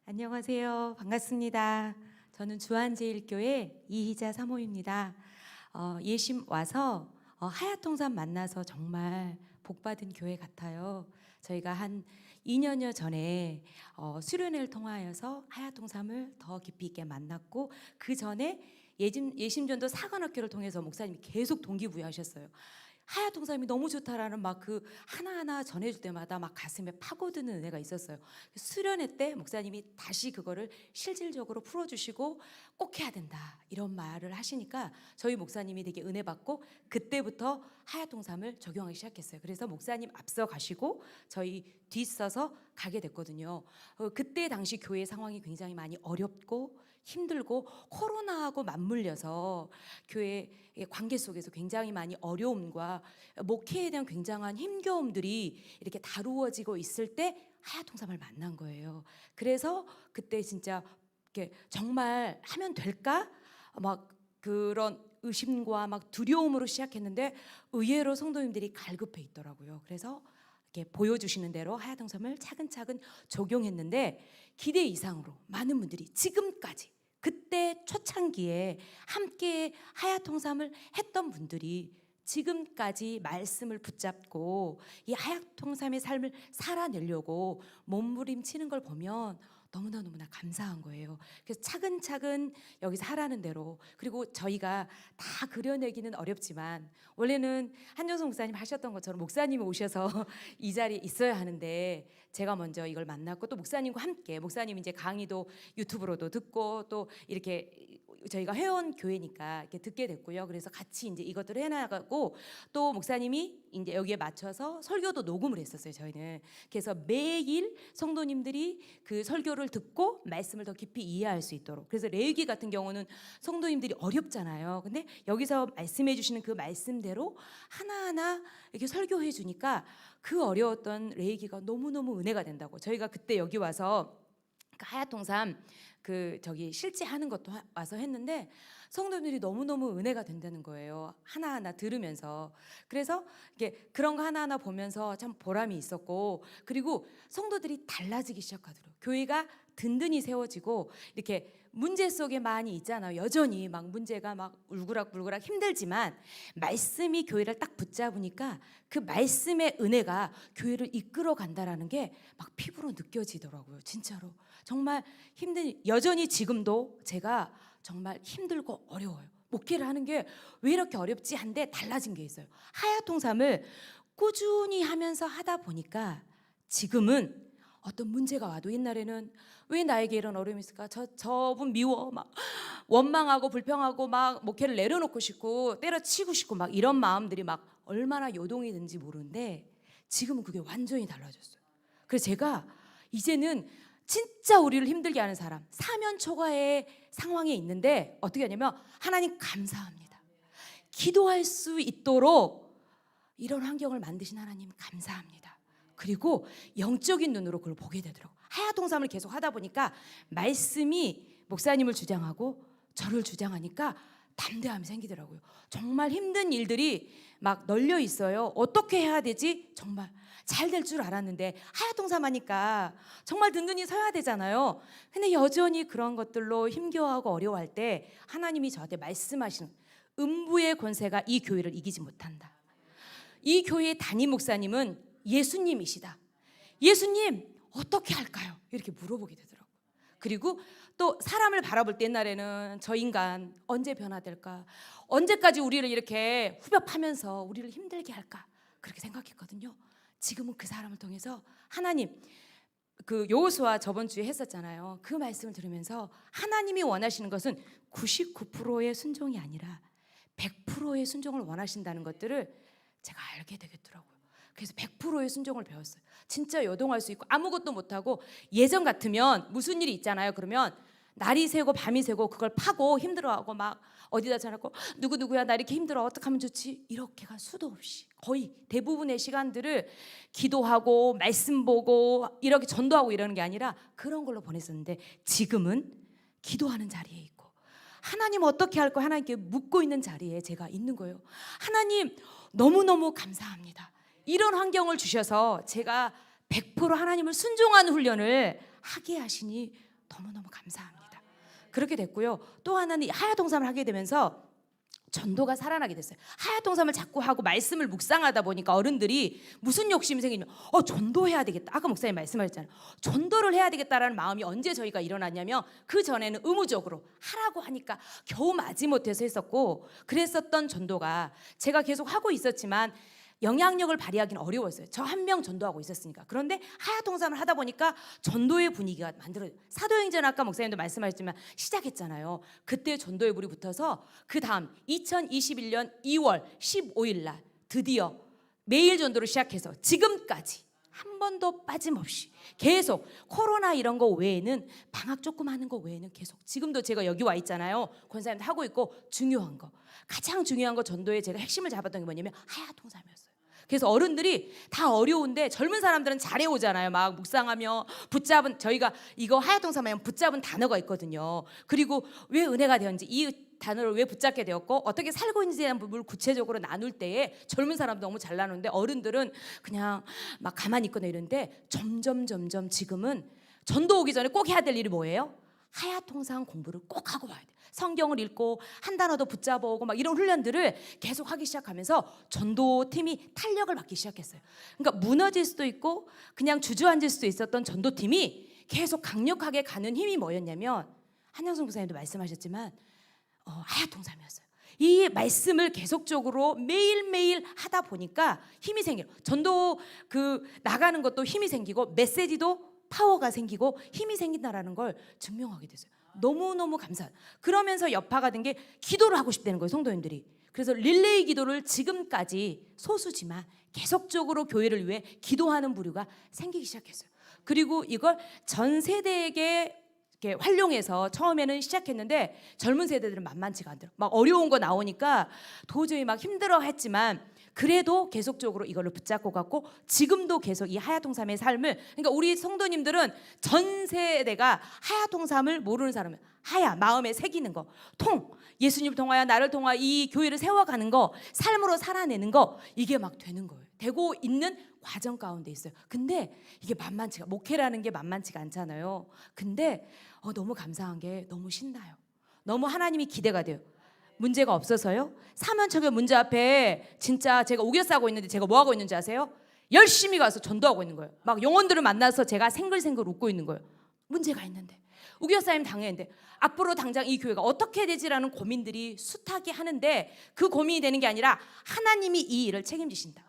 안녕하세요. 반갑습니다. 저는 주한제일교회 이희자 사모입니다. 예심 와서 하얏통삼 만나서 정말 복받은 교회 같아요. 저희가 한 2년여 전에 수련회를 통하여서 하얏통삼을 더 깊이 있게 만났고, 그 전에 예심전도 사관학교를 통해서 목사님이 계속 동기부여하셨어요. 하얏통삼이 너무 좋다라는 막 그 하나하나 전해줄 때마다 막 가슴에 파고드는 은혜가 있었어요. 수련회 때 목사님이 다시 그거를 실질적으로 풀어주시고 꼭 해야 된다 이런 말을 하시니까 저희 목사님이 되게 은혜 받고 그때부터 하얏통삼을 적용하기 시작했어요. 그래서 목사님 앞서 가시고 저희 뒤서서 가게 됐거든요. 그때 당시 교회 상황이 굉장히 많이 어렵고 힘들고 코로나하고 맞물려서 교회의 관계 속에서 굉장히 많이 어려움과 목회에 대한 굉장한 힘겨움들이 이렇게 다루어지고 있을 때 하얏통삼을 만난 거예요. 그래서 그때 진짜 이렇게 정말 하면 될까? 막 그런 의심과 막 두려움으로 시작했는데 의외로 성도님들이 갈급해 있더라고요. 그래서 이렇게 보여주시는 대로 하얏통삼을 차근차근 적용했는데 기대 이상으로 많은 분들이 지금까지 그때 초창기에 함께 하얏통삼을 했던 분들이 지금까지 말씀을 붙잡고 이 하얏통삼의 삶을 살아내려고 몸부림치는 걸 보면 너무나 감사한 거예요. 그래서 차근차근 여기서 하라는 대로, 그리고 저희가 다 그려내기는 어렵지만 원래는 한정성 목사님 하셨던 것처럼 목사님이 오셔서 이 자리에 있어야 하는데 제가 먼저 이걸 만났고, 또 목사님과 함께, 목사님 이제 강의도 유튜브로도 듣고 또 이렇게 저희가 회원 교회니까 이렇게 듣게 됐고요. 그래서 같이 이제 이것들을 해나가고, 또 목사님이 이제 여기에 맞춰서 설교도 녹음을 했었어요. 저희는 그래서 매일 성도님들이 그 설교를 듣고 말씀을 더 깊이 이해할 수 있도록. 그래서 레위기 같은 경우는 성도님들이 어렵잖아요. 근데 여기서 말씀해 주시는 그 말씀대로 하나하나 이렇게 설교해 주니까 그 어려웠던 레위기가 너무너무 은혜가 된다고. 저희가 그때 여기 와서 하얏통삼 실제 하는 것도 와서 했는데 성도님들이 너무너무 은혜가 된다는 거예요. 하나하나 들으면서. 그래서 이게 그런 거 하나하나 보면서 참 보람이 있었고, 그리고 성도들이 달라지기 시작하더라고요. 교회가 든든히 세워지고, 이렇게 문제 속에 많이 있잖아요. 여전히 막 문제가 막 울그락불그락 힘들지만 말씀이 교회를 딱 붙잡으니까 그 말씀의 은혜가 교회를 이끌어 간다라는 게 막 피부로 느껴지더라고요. 진짜로 정말 여전히 지금도 제가 정말 힘들고 어려워요. 목회를 하는 게 왜 이렇게 어렵지 한데 달라진 게 있어요. 하얏통삼을 꾸준히 하면서 하다 보니까 지금은 어떤 문제가 와도, 옛날에는 왜 나에게 이런 어려움이 있을까? 저분 미워, 막 원망하고 불평하고 막 목회를 내려놓고 싶고 때려치고 싶고 막 이런 마음들이 막 얼마나 요동이 되는지 모르는데 지금은 그게 완전히 달라졌어요. 그래서 제가 이제는 진짜 우리를 힘들게 하는 사람, 사면 초과의 상황에 있는데 어떻게 하냐면 하나님 감사합니다. 기도할 수 있도록 이런 환경을 만드신 하나님 감사합니다. 그리고 영적인 눈으로 그걸 보게 되더라고요. 하얏통삼을 계속 하다 보니까 말씀이 목사님을 주장하고 저를 주장하니까 담대함이 생기더라고요. 정말 힘든 일들이 막 널려 있어요. 어떻게 해야 되지? 정말 잘 될 줄 알았는데 하얏통삼 하니까 정말 든든히 서야 되잖아요. 근데 여전히 그런 것들로 힘겨워하고 어려워할 때 하나님이 저한테 말씀하시는, 음부의 권세가 이 교회를 이기지 못한다. 이 교회의 담임 목사님은 예수님이시다. 예수님 어떻게 할까요? 이렇게 물어보게 되더라고요. 그리고 또 사람을 바라볼 때 옛날에는 저 인간 언제 변화될까? 언제까지 우리를 이렇게 후벼파면서 우리를 힘들게 할까? 그렇게 생각했거든요. 지금은 그 사람을 통해서 하나님, 그 여호수아 저번 주에 했었잖아요. 그 말씀을 들으면서 하나님이 원하시는 것은 99%의 순종이 아니라 100%의 순종을 원하신다는 것들을 제가 알게 되겠더라고요. 그래서 100%의 순종을 배웠어요. 진짜 요동할 수 있고 아무것도 못하고, 예전 같으면 무슨 일이 있잖아요. 그러면 날이 새고 밤이 새고 그걸 파고 힘들어하고 막 어디다 전화하고 누구야 나 이렇게 힘들어 어떻게 하면 좋지, 이렇게가 수도 없이 거의 대부분의 시간들을 기도하고 말씀 보고 이렇게 전도하고 이러는 게 아니라 그런 걸로 보냈었는데, 지금은 기도하는 자리에 있고 하나님 어떻게 할 거야 하나님께 묻고 있는 자리에 제가 있는 거예요. 하나님 너무너무 감사합니다. 이런 환경을 주셔서 제가 100% 하나님을 순종하는 훈련을 하게 하시니 너무너무 감사합니다. 그렇게 됐고요. 또 하나는 하야통삼을 하게 되면서 전도가 살아나게 됐어요. 하야통삼을 자꾸 하고 말씀을 묵상하다 보니까 어른들이 무슨 욕심이 생기냐면 전도해야 되겠다. 아까 목사님 말씀하셨잖아요. 전도를 해야 되겠다라는 마음이 언제 저희가 일어났냐면 그 전에는 의무적으로 하라고 하니까 겨우 마지못해서 했었고, 그랬었던 전도가 제가 계속 하고 있었지만 영향력을 발휘하기는 어려웠어요. 저 한 명 전도하고 있었으니까. 그런데 하야통삼을 하다 보니까 전도의 분위기가 만들어져요. 사도행전 아까 목사님도 말씀하셨지만 시작했잖아요. 그때 전도의 불이 붙어서 그 다음 2021년 2월 15일 날 드디어 매일 전도를 시작해서 지금까지 한 번도 빠짐없이 계속 코로나 이런 거 외에는, 방학 조금 하는 거 외에는 계속, 지금도 제가 여기 와 있잖아요. 권사님도 하고 있고, 중요한 거, 가장 중요한 거 전도에 제가 핵심을 잡았던 게 뭐냐면 하야통삼이었어요. 그래서 어른들이 다 어려운데 젊은 사람들은 잘해오잖아요. 막 묵상하며 붙잡은, 저희가 이거 하야통삼 하면 붙잡은 단어가 있거든요. 그리고 왜 은혜가 되었는지, 이 단어를 왜 붙잡게 되었고 어떻게 살고 있는지에 대한 부분을 구체적으로 나눌 때에 젊은 사람도 너무 잘 나누는데 어른들은 그냥 막 가만히 있거나 이런데, 점점 지금은 전도 오기 전에 꼭 해야 될 일이 뭐예요? 하야통삼 공부를 꼭 하고 와야 돼. 성경을 읽고 한 단어도 붙잡아오고 막 이런 훈련들을 계속 하기 시작하면서 전도팀이 탄력을 받기 시작했어요. 그러니까 무너질 수도 있고 그냥 주저앉을 수도 있었던 전도팀이 계속 강력하게 가는 힘이 뭐였냐면, 한영성 목사님도 말씀하셨지만 하야통삼이었어요. 이 말씀을 계속적으로 매일매일 하다 보니까 힘이 생겨요. 전도 나가는 것도 힘이 생기고 메시지도 파워가 생기고 힘이 생긴다라는 걸 증명하게 됐어요. 너무너무 감사해요. 그러면서 여파가 된 게 기도를 하고 싶다는 거예요, 성도님들이. 그래서 릴레이 기도를 지금까지 소수지만 계속적으로 교회를 위해 기도하는 부류가 생기기 시작했어요. 그리고 이걸 전 세대에게 이렇게 활용해서 처음에는 시작했는데 젊은 세대들은 만만치가 않더라고요. 막 어려운 거 나오니까 도저히 막 힘들어했지만 그래도 계속적으로 이걸로 붙잡고 갔고, 지금도 계속 이 하야통삼의 삶을, 그러니까 우리 성도님들은 전 세대가 하야통삼을 모르는 사람은, 하야 마음에 새기는 거, 예수님을 통하여 나를 통하여 이 교회를 세워가는 거, 삶으로 살아내는 거, 이게 막 되는 거예요. 되고 있는 과정 가운데 있어요. 근데 이게 목회라는 게 만만치가 않잖아요. 근데 너무 감사한 게 너무 신나요. 너무 하나님이 기대가 돼요. 문제가 없어서요. 사면초교 문제 앞에 진짜 제가 우겨 싸고 있는데 제가 뭐 하고 있는지 아세요? 열심히 가서 전도하고 있는 거예요. 막 영혼들을 만나서 제가 생글생글 웃고 있는 거예요. 문제가 있는데, 우겨싸임 당했는데 앞으로 당장 이 교회가 어떻게 되지라는 고민들이 숱하게 하는데, 그 고민이 되는 게 아니라 하나님이 이 일을 책임지신다.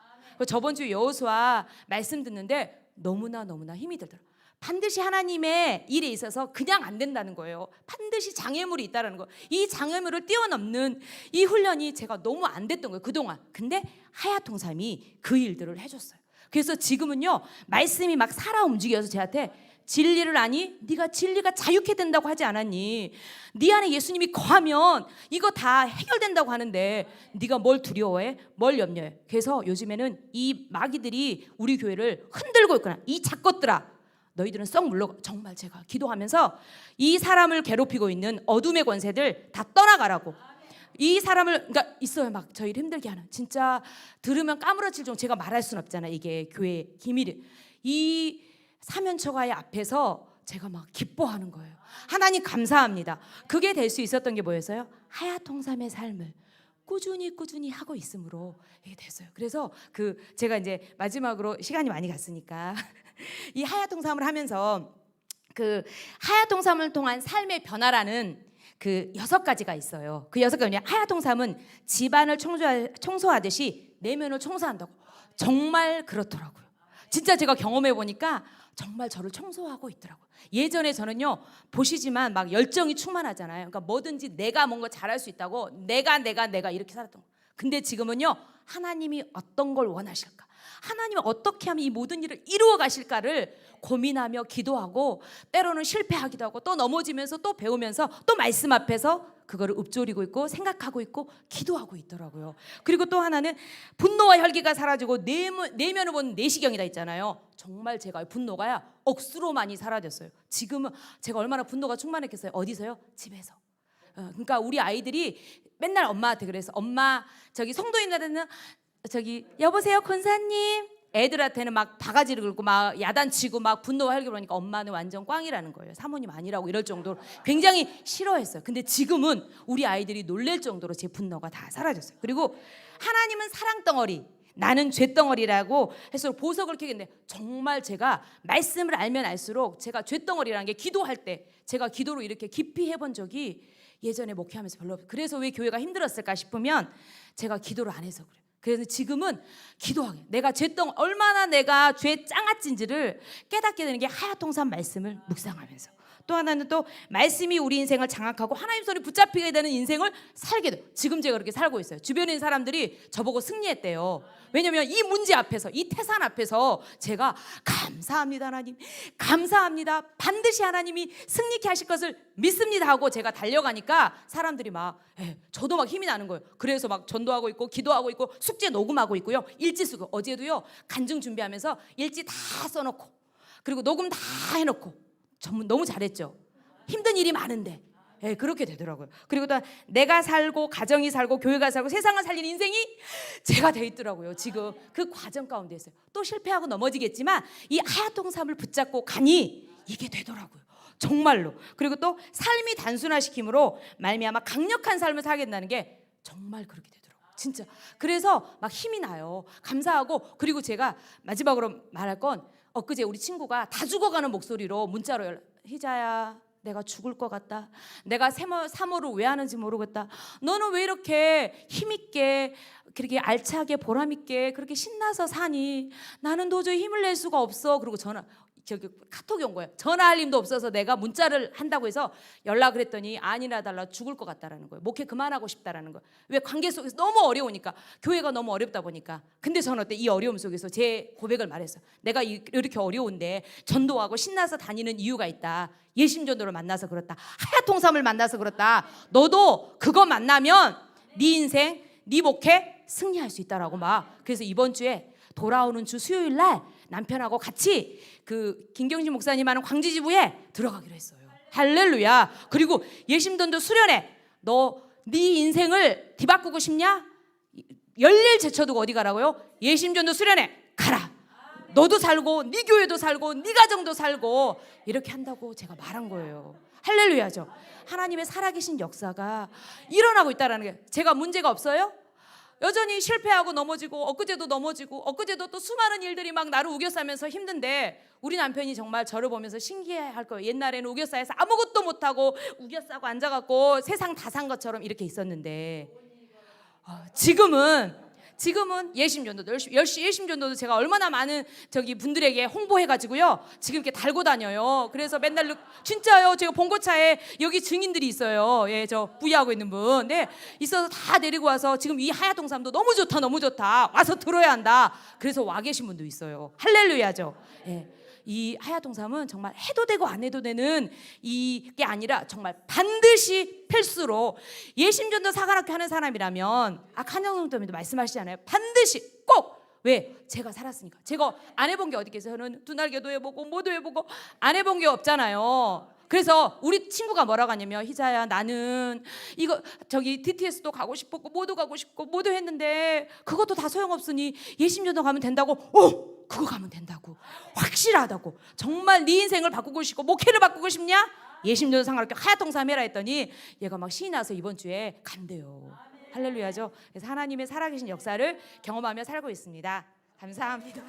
저번 주 여호수아 말씀 듣는데 너무나 힘이 들더라고요. 반드시 하나님의 일에 있어서 그냥 안 된다는 거예요. 반드시 장애물이 있다는 거. 이 장애물을 뛰어넘는 이 훈련이 제가 너무 안 됐던 거예요, 그동안. 근데 하야통삼이 그 일들을 해줬어요. 그래서 지금은요, 말씀이 막 살아 움직여서 저한테 진리를 아니? 네가 진리가 자유케 된다고 하지 않았니? 네 안에 예수님이 거하면 이거 다 해결된다고 하는데 네가 뭘 두려워해? 뭘 염려해? 그래서 요즘에는 이 마귀들이 우리 교회를 흔들고 있거나, 이 작것들아 너희들은 썩 물러가. 정말 제가 기도하면서 이 사람을 괴롭히고 있는 어둠의 권세들 다 떠나가라고. 이 사람을, 그러니까 있어요, 막 저희를 힘들게 하는, 진짜 들으면 까무러칠 정도, 제가 말할 수는 없잖아요, 이게 교회 기밀이. 이 사면초가의 앞에서 제가 막 기뻐하는 거예요. 하나님 감사합니다. 그게 될 수 있었던 게 뭐였어요? 하야통삼의 삶을 꾸준히 하고 있으므로 이게 됐어요. 그래서 제가 이제 마지막으로 시간이 많이 갔으니까 이 하야통삼을 하면서 하야통삼을 통한 삶의 변화라는 6가지가 있어요. 그 6가지, 하야통삼은 집안을 청소하듯이 내면을 청소한다고. 정말 그렇더라고요. 진짜 제가 경험해 보니까 정말 저를 청소하고 있더라고요. 예전에 저는요, 보시지만 막 열정이 충만하잖아요. 그러니까 뭐든지 내가 뭔가 잘할 수 있다고 내가 이렇게 살았던 거예요. 근데 지금은요, 하나님이 어떤 걸 원하실까, 하나님이 어떻게 하면 이 모든 일을 이루어 가실까를 고민하며 기도하고, 때로는 실패하기도 하고 또 넘어지면서 또 배우면서 또 말씀 앞에서 그거를 읊조리고 있고 생각하고 있고 기도하고 있더라고요. 그리고 또 하나는 분노와 혈기가 사라지고 내면을 보는 내시경이다 있잖아요. 정말 제가 분노가 억수로 많이 사라졌어요. 지금은 제가 얼마나 분노가 충만했겠어요. 어디서요? 집에서. 그러니까 우리 아이들이 맨날 엄마한테 그래서, 엄마 저기 성도님들은 저기 여보세요 권사님, 애들한테는 막 바가지를 긁고 막 야단치고 막 분노하려고 그러니까 엄마는 완전 꽝이라는 거예요. 사모님 아니라고 이럴 정도로 굉장히 싫어했어요. 근데 지금은 우리 아이들이 놀랄 정도로 제 분노가 다 사라졌어요. 그리고 하나님은 사랑 덩어리, 나는 죄 덩어리라고 해서 보석을 캐겠는데, 정말 제가 말씀을 알면 알수록 제가 죄 덩어리라는 게, 기도할 때 제가 기도로 이렇게 깊이 해본 적이 예전에 목회하면서 별로 없어요. 그래서 왜 교회가 힘들었을까 싶으면 제가 기도를 안 해서 그래요. 그래서 지금은 기도하게, 내가 얼마나 내가 죄 짱아찐지를 깨닫게 되는 게 하야통산 말씀을 묵상하면서, 또 하나는 또 말씀이 우리 인생을 장악하고 하나님 손에 붙잡히게 되는 인생을 살게 돼요. 지금 제가 그렇게 살고 있어요. 주변에 있는 사람들이 저보고 승리했대요. 왜냐하면 이 문제 앞에서, 이 태산 앞에서 제가 감사합니다 하나님, 감사합니다, 반드시 하나님이 승리케 하실 것을 믿습니다 하고 제가 달려가니까 사람들이 막 저도 막 힘이 나는 거예요. 그래서 막 전도하고 있고 기도하고 있고 숙제 녹음하고 있고요, 일지 쓰고, 어제도요 간증 준비하면서 일지 다 써놓고 그리고 녹음 다 해놓고, 전문 너무 잘했죠. 힘든 일이 많은데 그렇게 되더라고요. 그리고 또 내가 살고 가정이 살고 교회가 살고 세상을 살리는 인생이 제가 돼 있더라고요. 지금 그 과정 가운데 있어요. 또 실패하고 넘어지겠지만 이 하야통삼을 붙잡고 가니 이게 되더라고요. 정말로. 그리고 또 삶이 단순화시킴으로 말미암아 강력한 삶을 살겠다는 게 정말 그렇게 되더라고요. 진짜. 그래서 막 힘이 나요. 감사하고. 그리고 제가 마지막으로 말할 건, 엊그제 우리 친구가 다 죽어가는 목소리로 문자로 희자야, 내가 죽을 것 같다. 내가 사모를 왜 하는지 모르겠다. 너는 왜 이렇게 힘있게, 그렇게 알차게 보람있게 그렇게 신나서 사니? 나는 도저히 힘을 낼 수가 없어. 그리고 카톡이 온 거예요. 전화할 힘도 없어서 내가 문자를 한다고 해서 연락을 했더니 아니나 달라 죽을 것 같다라는 거예요. 목회 그만하고 싶다라는 거예요. 왜? 관계 속에서 너무 어려우니까, 교회가 너무 어렵다 보니까. 근데 저는 어때? 이 어려움 속에서 제 고백을 말했어요. 내가 이렇게 어려운데 전도하고 신나서 다니는 이유가 있다. 예심전도를 만나서 그렇다. 하야통삼을 만나서 그렇다. 너도 그거 만나면 네 인생, 네 목회 승리할 수 있다라고 막. 그래서 이번 주에 돌아오는 주 수요일 날 남편하고 같이 그 김경진 목사님 하는 광지지부에 들어가기로 했어요. 할렐루야. 그리고 예심전도 수련회, 너 네 인생을 뒤바꾸고 싶냐? 열일 제쳐두고 어디 가라고요? 예심전도 수련회 가라. 너도 살고 네 교회도 살고 네 가정도 살고 이렇게 한다고 제가 말한 거예요. 할렐루야죠. 하나님의 살아계신 역사가 일어나고 있다는 게, 제가 문제가 없어요? 여전히 실패하고 넘어지고, 엊그제도 넘어지고, 엊그제도 또 수많은 일들이 막 나를 우겨싸면서 힘든데, 우리 남편이 정말 저를 보면서 신기해할 거예요. 옛날에는 우겨싸여서 아무것도 못하고 우겨싸고 앉아갖고 세상 다 산 것처럼 이렇게 있었는데, 지금은 예심전도도 예심전도도 제가 얼마나 많은 분들에게 홍보해가지고요 지금 이렇게 달고 다녀요. 그래서 맨날 진짜요, 제가 봉고차에 여기 증인들이 있어요. 저 부의하고 있는 분, 있어서 다 데리고 와서 지금 이 하야통삼도 너무 좋다, 너무 좋다, 와서 들어야 한다. 그래서 와 계신 분도 있어요. 할렐루야죠. 이 하야통삼은 정말 해도 되고 안 해도 되는 이게 아니라 정말 반드시 필수로, 예심전도 사관학교 하는 사람이라면 한영동 도민도 말씀하시잖아요. 반드시 꼭. 왜? 제가 살았으니까. 제가 안 해본 게 어디 있겠어요. 저는 두날개도 해보고 뭐도 해보고 안 해본 게 없잖아요. 그래서 우리 친구가 뭐라고 하냐면, 희자야, 나는 이거 DTS도 가고 싶었고 뭐도 가고 싶고 뭐도 했는데 그것도 다 소용없으니 예심전도 가면 된다고. 그거 가면 된다고. 확실하다고. 정말 네 인생을 바꾸고 싶고 목회를 바꾸고 싶냐? 예심전도 상관없게 하야통삼 해라 했더니 얘가 막 신이 나서 이번 주에 간대요. 할렐루야죠. 그래서 하나님의 살아계신 역사를 경험하며 살고 있습니다. 감사합니다.